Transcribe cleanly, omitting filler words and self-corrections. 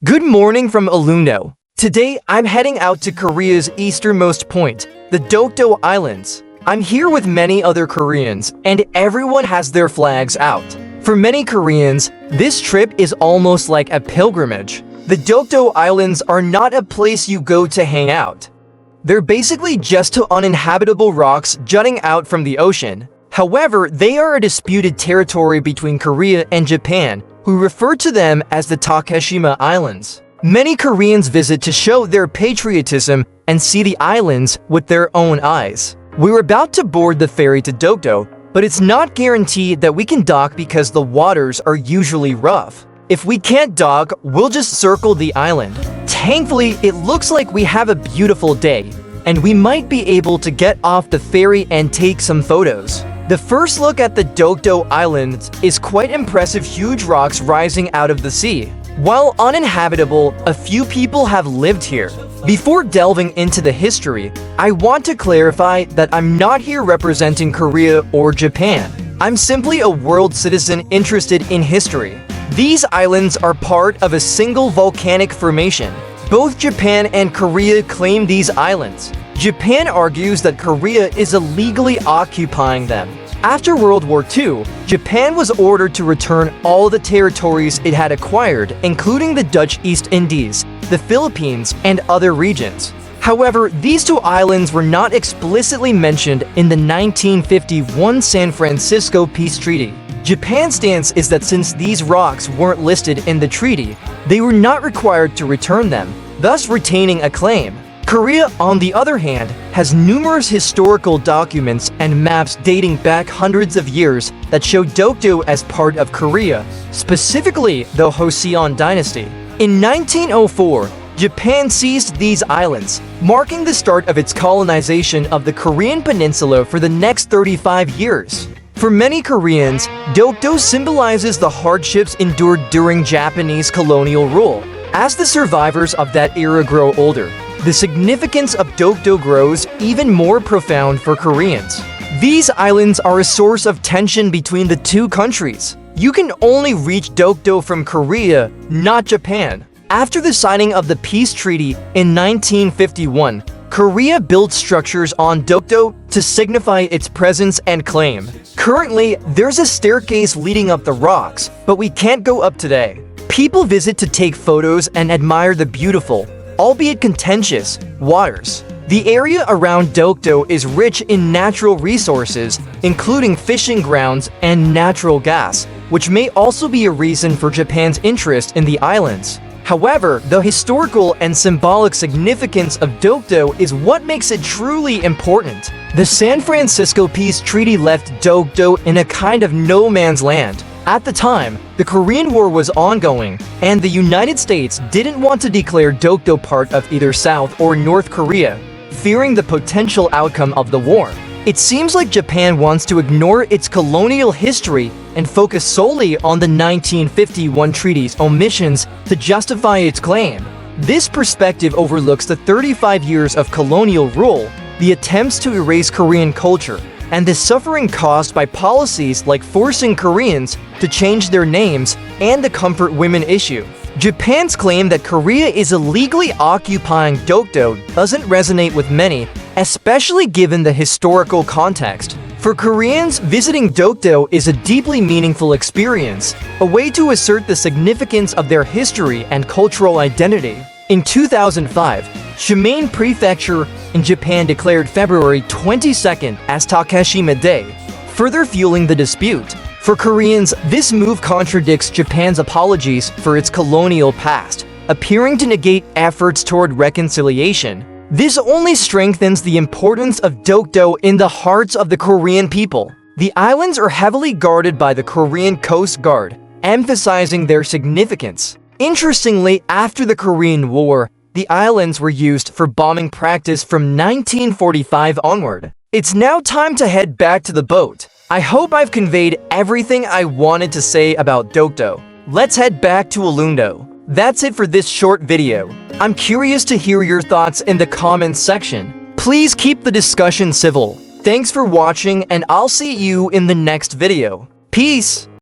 Good morning from Alundo. Today, I'm heading out to Korea's easternmost point, the Dokdo Islands. I'm here with many other Koreans, and everyone has their flags out. For many Koreans, this trip is almost like a pilgrimage. The Dokdo Islands are not a place you go to hang out. They're basically just two uninhabitable rocks jutting out from the ocean. However, they are a disputed territory between Korea and Japan, who refer to them as the Takeshima Islands. Many Koreans visit to show their patriotism and see the islands with their own eyes. We're about to board the ferry to Dokdo, but it's not guaranteed that we can dock because the waters are usually rough. If we can't dock, we'll just circle the island. Thankfully, it looks like we have a beautiful day, and we might be able to get off the ferry and take some photos. The first look at the Dokdo Islands is quite impressive, huge rocks rising out of the sea. While uninhabitable, a few people have lived here. Before delving into the history, I want to clarify that I'm not here representing Korea or Japan. I'm simply a world citizen interested in history. These islands are part of a single volcanic formation. Both Japan and Korea claim these islands. Japan argues that Korea is illegally occupying them. After World War II, Japan was ordered to return all the territories it had acquired, including the Dutch East Indies, the Philippines, and other regions. However, these two islands were not explicitly mentioned in the 1951 San Francisco Peace Treaty. Japan's stance is that since these rocks weren't listed in the treaty, they were not required to return them, thus retaining a claim. Korea, on the other hand, has numerous historical documents and maps dating back hundreds of years that show Dokdo as part of Korea, specifically the Joseon dynasty. In 1904, Japan seized these islands, marking the start of its colonization of the Korean peninsula for the next 35 years. For many Koreans, Dokdo symbolizes the hardships endured during Japanese colonial rule. As the survivors of that era grow older, the significance of Dokdo grows even more profound for Koreans. These islands are a source of tension between the two countries. You can only reach Dokdo from Korea, not Japan. After the signing of the peace treaty in 1951, Korea built structures on Dokdo to signify its presence and claim. Currently, there's a staircase leading up the rocks, but we can't go up today. People visit to take photos and admire the beautiful, albeit contentious, waters. The area around Dokdo is rich in natural resources, including fishing grounds and natural gas, which may also be a reason for Japan's interest in the islands. However, the historical and symbolic significance of Dokdo is what makes it truly important. The San Francisco Peace Treaty left Dokdo in a kind of no man's land. At the time, the Korean War was ongoing, and the United States didn't want to declare Dokdo part of either South or North Korea, fearing the potential outcome of the war. It seems like Japan wants to ignore its colonial history and focus solely on the 1951 treaty's omissions to justify its claim. This perspective overlooks the 35 years of colonial rule, the attempts to erase Korean culture, and the suffering caused by policies like forcing Koreans to change their names and the comfort women issue. Japan's claim that Korea is illegally occupying Dokdo doesn't resonate with many, especially given the historical context. For Koreans, visiting Dokdo is a deeply meaningful experience, a way to assert the significance of their history and cultural identity. In 2005, Shimane Prefecture in Japan declared February 22nd as Takeshima Day, further fueling the dispute. For Koreans, this move contradicts Japan's apologies for its colonial past, appearing to negate efforts toward reconciliation. This only strengthens the importance of Dokdo in the hearts of the Korean people. The islands are heavily guarded by the Korean Coast Guard, emphasizing their significance. Interestingly, after the Korean War, the islands were used for bombing practice from 1945 onward. It's now time to head back to the boat. I hope I've conveyed everything I wanted to say about Dokdo. Let's head back to Alundo. That's it for this short video. I'm curious to hear your thoughts in the comments section. Please keep the discussion civil. Thanks for watching, and I'll see you in the next video. Peace!